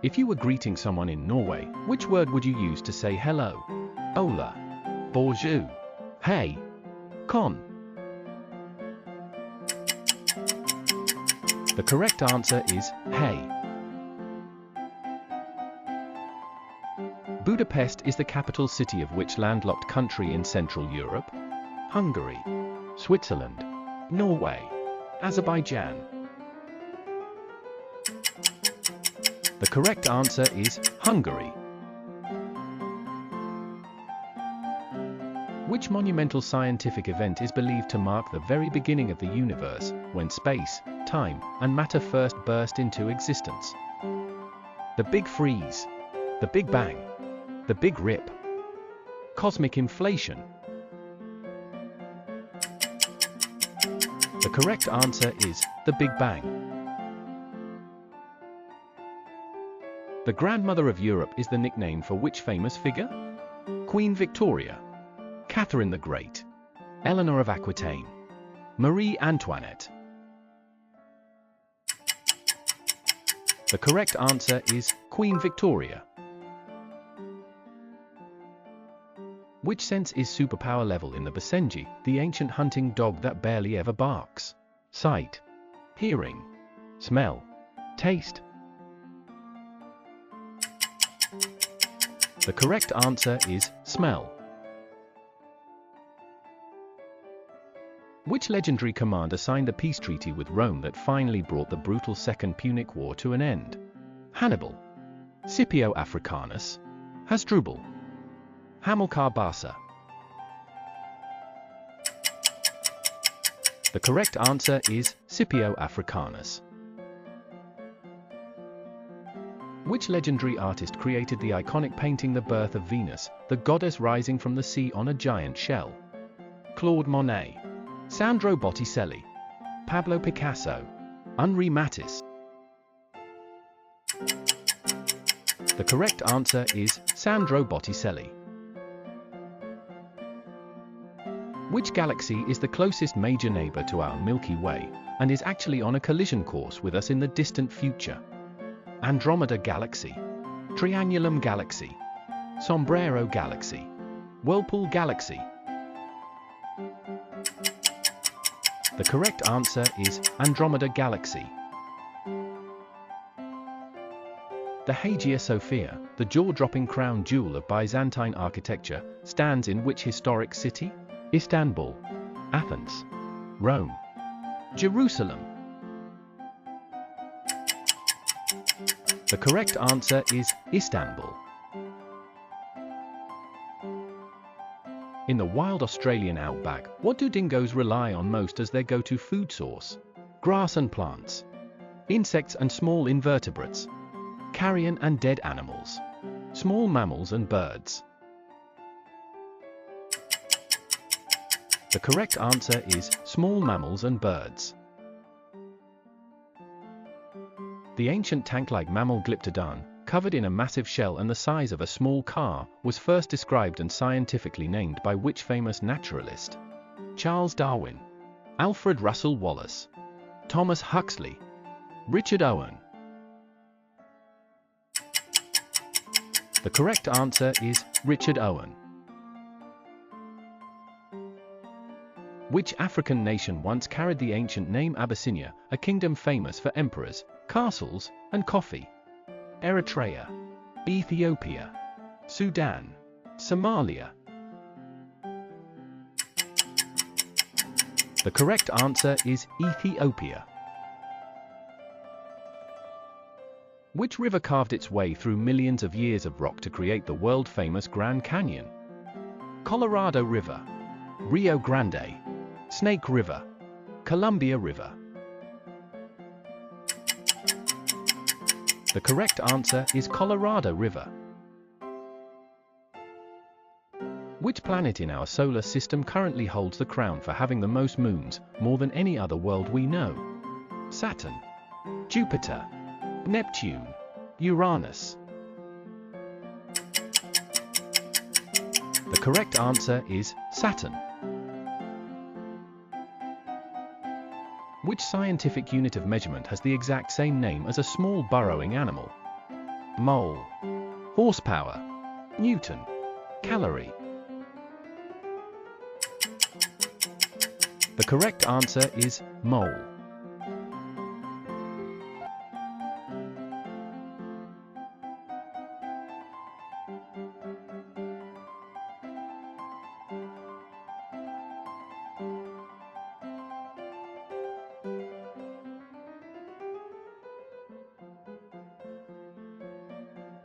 If you were greeting someone in Norway, which word would you use to say hello? Ola, bonjour, hey, kon. The correct answer is hey. Budapest is the capital city of which landlocked country in Central Europe? Hungary, Switzerland, Norway, Azerbaijan. The correct answer is Hungary. Which monumental scientific event is believed to mark the very beginning of the universe, when space, time, and matter first burst into existence? The Big Freeze, the Big Bang, the Big Rip, cosmic inflation. The correct answer is the Big Bang. The grandmother of Europe is the nickname for which famous figure? Queen Victoria, Catherine the Great, Eleanor of Aquitaine, Marie Antoinette. The correct answer is Queen Victoria. Which sense is superpower level in the Basenji, the ancient hunting dog that barely ever barks? Sight, hearing, smell, taste. The correct answer is smell. Which legendary commander signed a peace treaty with Rome that finally brought the brutal Second Punic War to an end? Hannibal, Scipio Africanus, Hasdrubal, Hamilcar Barca. The correct answer is Scipio Africanus. Which legendary artist created the iconic painting The Birth of Venus, the goddess rising from the sea on a giant shell? Claude Monet, Sandro Botticelli, Pablo Picasso, Henri Matisse. The correct answer is Sandro Botticelli. Which galaxy is the closest major neighbor to our Milky Way, and is actually on a collision course with us in the distant future? Andromeda Galaxy, Triangulum Galaxy, Sombrero Galaxy, Whirlpool Galaxy. The correct answer is Andromeda Galaxy. The Hagia Sophia, the jaw-dropping crown jewel of Byzantine architecture, stands in which historic city? Istanbul, Athens, Rome, Jerusalem. The correct answer is Istanbul. In the wild Australian outback, what do dingoes rely on most as their go-to food source? Grass and plants, insects and small invertebrates, carrion and dead animals, small mammals and birds. The correct answer is small mammals and birds. The ancient tank-like mammal Glyptodon, covered in a massive shell and the size of a small car, was first described and scientifically named by which famous naturalist? Charles Darwin, Alfred Russel Wallace, Thomas Huxley, Richard Owen. The correct answer is Richard Owen. Which African nation once carried the ancient name Abyssinia, a kingdom famous for emperors, castles, and coffee? Eritrea, Ethiopia, Sudan, Somalia. The correct answer is Ethiopia. Which river carved its way through millions of years of rock to create the world-famous Grand Canyon? Colorado River, Rio Grande, Snake River, Columbia River. The correct answer is Colorado River. Which planet in our solar system currently holds the crown for having the most moons, more than any other world we know? Saturn, Jupiter, Neptune, Uranus. The correct answer is Saturn. Which scientific unit of measurement has the exact same name as a small burrowing animal? mole. Horsepower, Newton. Calorie. The correct answer is mole.